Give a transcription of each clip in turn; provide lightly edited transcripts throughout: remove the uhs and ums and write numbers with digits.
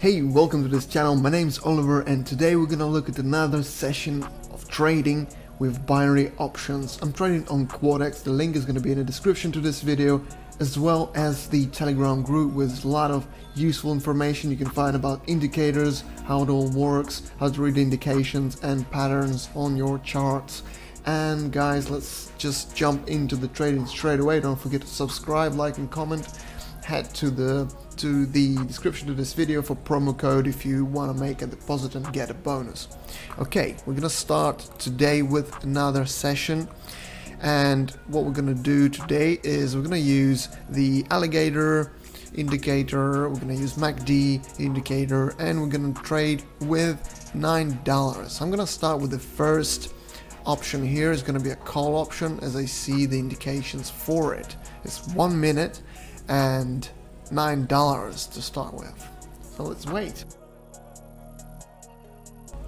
Hey, welcome to this channel. My name's Oliver and today we're gonna look at another session of trading with binary options. I'm trading on Quotex. The link is gonna be in the description to this video, as well as the Telegram group with a lot of useful information you can find about indicators, how it all works, how to read indications and patterns on your charts. And guys, let's just jump into the trading straight away. Don't forget to subscribe, like and comment. Head to the description of this video for promo code if you want to make a deposit and get a bonus. Okay, we're gonna start today with another session, and what we're gonna do today is we're gonna use the alligator indicator, we're gonna use MACD indicator, and we're gonna trade with $9. I'm gonna start with the first option here. Is going to be a call option as I see the indications for it. It's 1 minute and $9 to start with. So let's wait.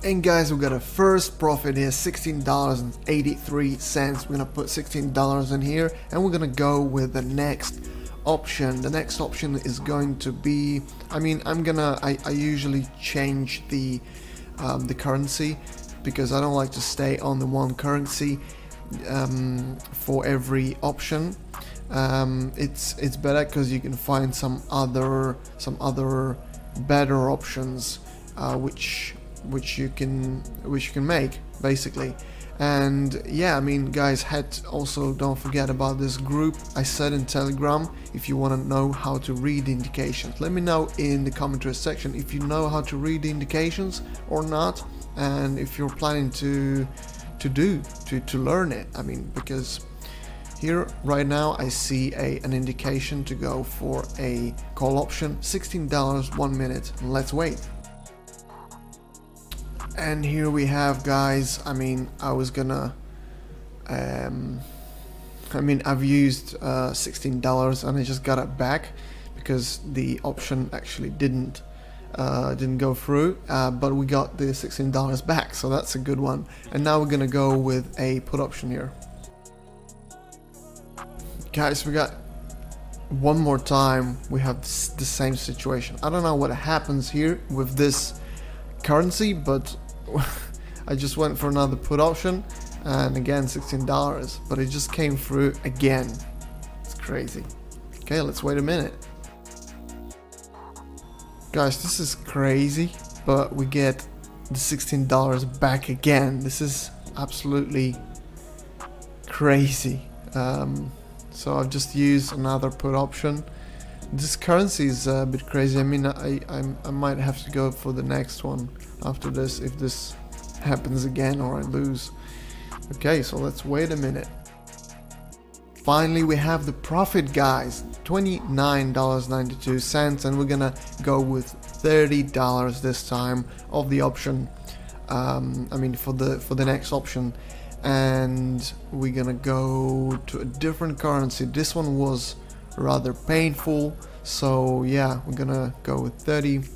And guys, we got a first profit here, $16.83. We're gonna put $16 in here and we're gonna go with the next option. The next option is going to be, I usually change the currency because I don't like to stay on the one currency for every option. It's better because you can find some other better options which you can make basically. And yeah, I mean guys, also don't forget about this group I said in Telegram. If you want to know how to read indications, let me know in the commentary section if you know how to read the indications or not, and if you're planning to learn it. I mean, because here right now I see an indication to go for a call option, $16 1 minute. Let's wait. And here we have, guys, I've used $16 and I just got it back because the option actually didn't go through, but we got the $16 back, so that's a good one. And now we're gonna go with a put option here. Guys, we got one more time, we have the same situation. I don't know what happens here with this currency, but I just went for another put option and again $16, but it just came through again. It's crazy. Okay, let's wait a minute. Guys, this is crazy, but we get the $16 back again. This is absolutely crazy. So I've just used another put option. This currency is a bit crazy. I mean, I might have to go for the next one after this if this happens again or I lose. Okay, so let's wait a minute. Finally, we have the profit, guys, $29.92, and we're gonna go with $30 this time of the option. For the next option, and we're gonna go to a different currency. This one was rather painful, so yeah, we're gonna go with $30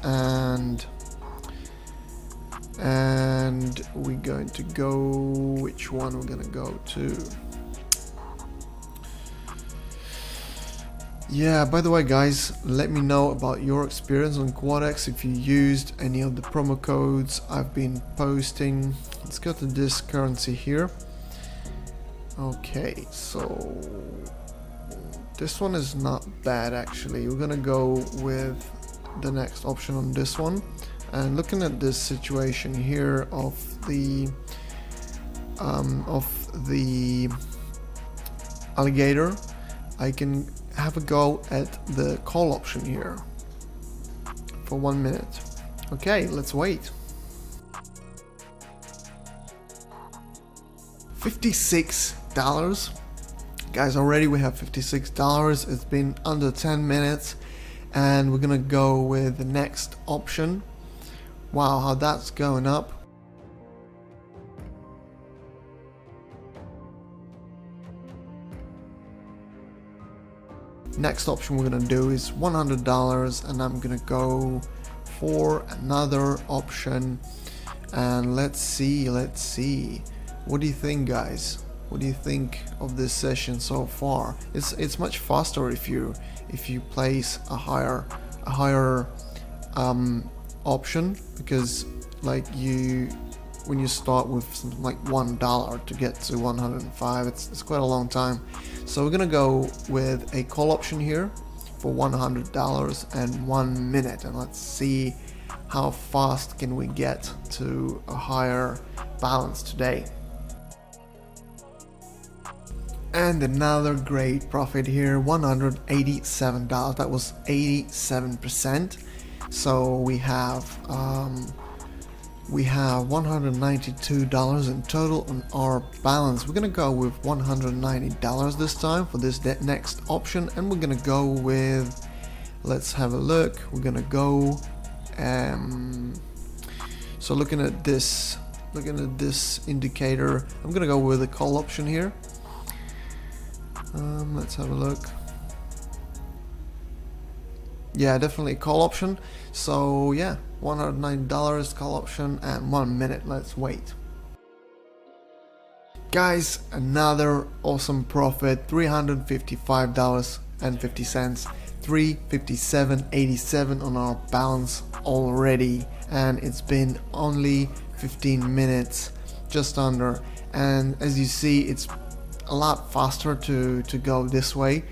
and we're going to go, which one we're gonna go to? Yeah, by the way guys, let me know about your experience on Quotex, if you used any of the promo codes I've been posting. Let's go to this currency here. Okay, so this one is not bad actually. We're gonna go with the next option on this one. And looking at this situation here of the alligator, I can have a go at the call option here for 1 minute. Okay, let's wait. $56. Guys, already we have $56. It's been under 10 minutes and we're gonna go with the next option. Wow, how that's going up. Next option we're gonna do is $100, and I'm gonna go for another option, and let's see. What do you think, guys? What do you think of this session so far? It's much faster if you place a higher higher option, because like when you start with something like $1 to get to 105, it's quite a long time. So we're gonna go with a call option here for $100 and 1 minute, and let's see how fast can we get to a higher balance today. And another great profit here, $187. That was 87%. So we have $192 in total on our balance. We're gonna go with $190 this time for this next option, and we're gonna go with, let's have a look. We're gonna go so looking at this indicator, I'm gonna go with a call option here. Let's have a look. Yeah, definitely a call option. So yeah, $109 call option and 1 minute. Let's wait. Guys, another awesome profit, $355.50, $357.87 on our balance already, and it's been only 15 minutes, just under. And as you see, it's a lot faster to go this way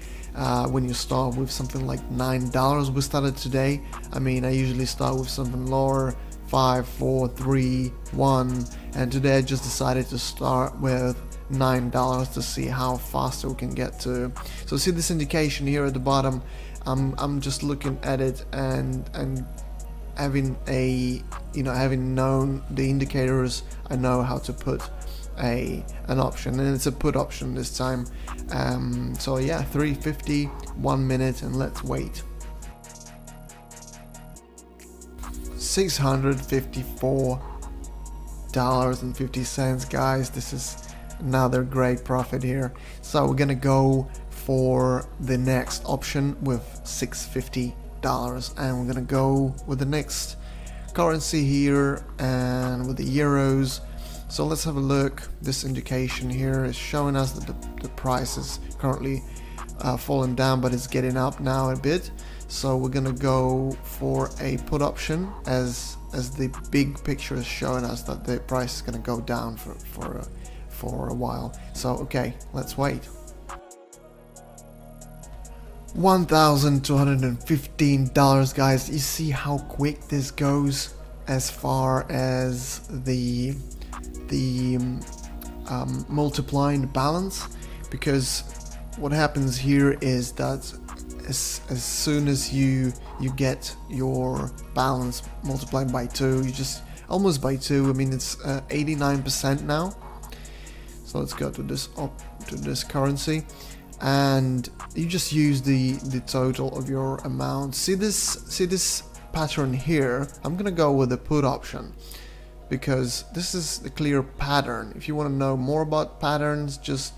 when you start with something like $9. We started today, I mean, I usually start with something lower, 5, 4, 3, 1, and today I just decided to start with $9 to see how fast we can get to. So see this indication here at the bottom, I'm just looking at it and having known the indicators, I know how to put an option, and it's a put option this time. So yeah, 350, 1 minute, and let's wait. $654.50, guys. This is another great profit here. So we're gonna go for the next option with $650, and we're gonna go with the next currency here and with the euros. So let's have a look. This indication here is showing us that the price is currently falling down, but it's getting up now a bit. So we're gonna go for a put option, as the big picture is showing us that the price is gonna go down for a while. So okay, let's wait. $1,215, guys. You see how quick this goes as far as the multiplying the balance, because what happens here is that as soon as you get your balance multiplied by 2, you just almost by 2, I mean it's 89% now. So let's go to this currency, and you just use the total of your amount. See this pattern here? I'm gonna go with the put option, because this is the clear pattern. If you want to know more about patterns, just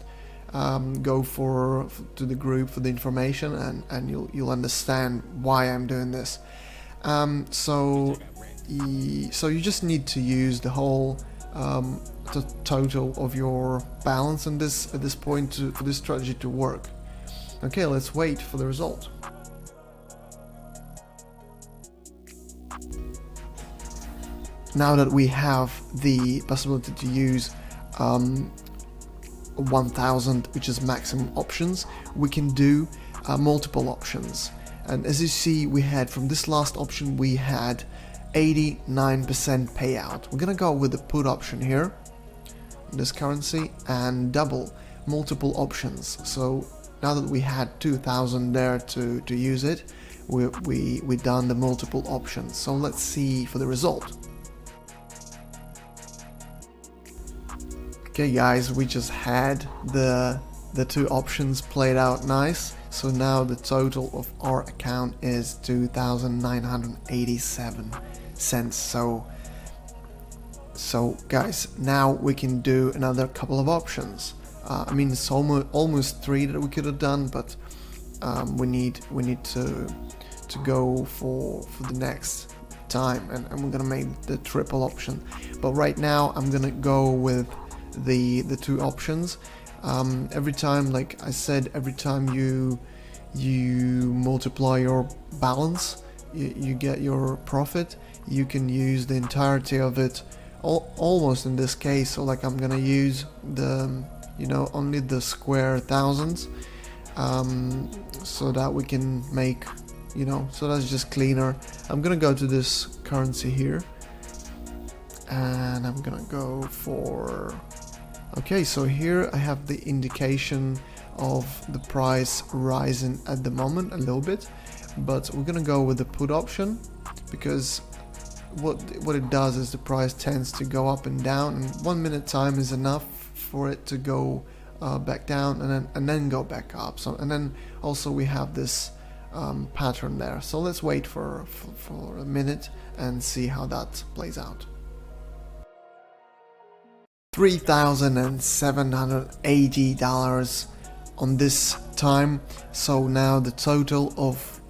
go to the group for the information, and you'll understand why I'm doing this. So you just need to use the whole the total of your balance at this point for this strategy to work. Okay, let's wait for the result. Now that we have the possibility to use 1000, which is maximum options, we can do multiple options. And as you see, we had from this last option, we had 89% payout. We're gonna go with the put option here, this currency, and double multiple options. So now that we had 2000 there to use it, we done the multiple options. So let's see for the result. Okay guys, we just had the two options played out nice. So now the total of our account is 2,987 cents. So guys, now we can do another couple of options. I mean, it's almost 3 that we could have done, but we need to go for the next time, and we're gonna make the triple option. But right now I'm gonna go with the two options. Every time, like I said, every time you multiply your balance you get your profit, you can use the entirety of it, almost in this case. So like I'm gonna use the, you know, only the square thousands, so that we can make, you know, so that's just cleaner. I'm gonna go to this currency here, and I'm gonna go for, okay, so here I have the indication of the price rising at the moment a little bit, but we're gonna go with the put option, because what it does is the price tends to go up and down, and 1 minute time is enough for it to go back down and then go back up. So, and then also we have this pattern there. So let's wait for a minute and see how that plays out. $3,780 on this time. So now the total of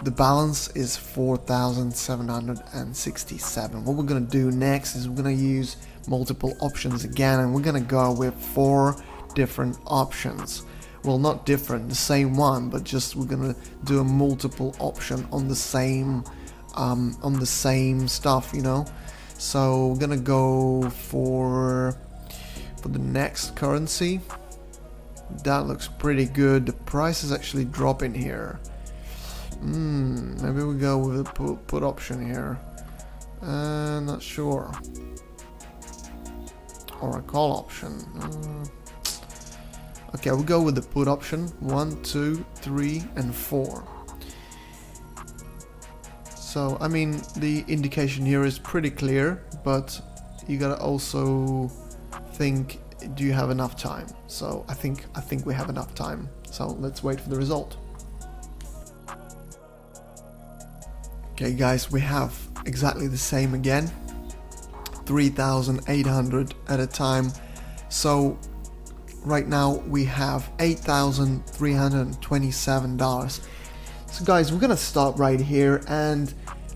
the balance is 4,767. What we're gonna do next is we're gonna use multiple options again, and we're gonna go with 4 different options. Well, not different, the same one, but just we're gonna do a multiple option on the same stuff, you know. So we're gonna go for the next currency. That looks pretty good. The price is actually dropping here. Maybe we go with a put option here. Not sure. Or a call option. Okay, we'll go with the put option. 1, 2, 3, and 4. So, I mean, the indication here is pretty clear, but you gotta also think, do you have enough time? So I think we have enough time. So let's wait for the result. Okay guys, we have exactly the same again, 3,800 at a time. So right now we have $8,327. So guys, we're gonna stop right here, and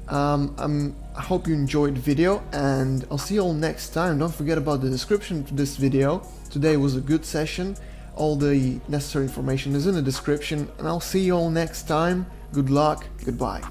I hope you enjoyed the video, and I'll see you all next time. Don't forget about the description to this video. Today was a good session. All the necessary information is in the description, and I'll see you all next time. Good luck, goodbye.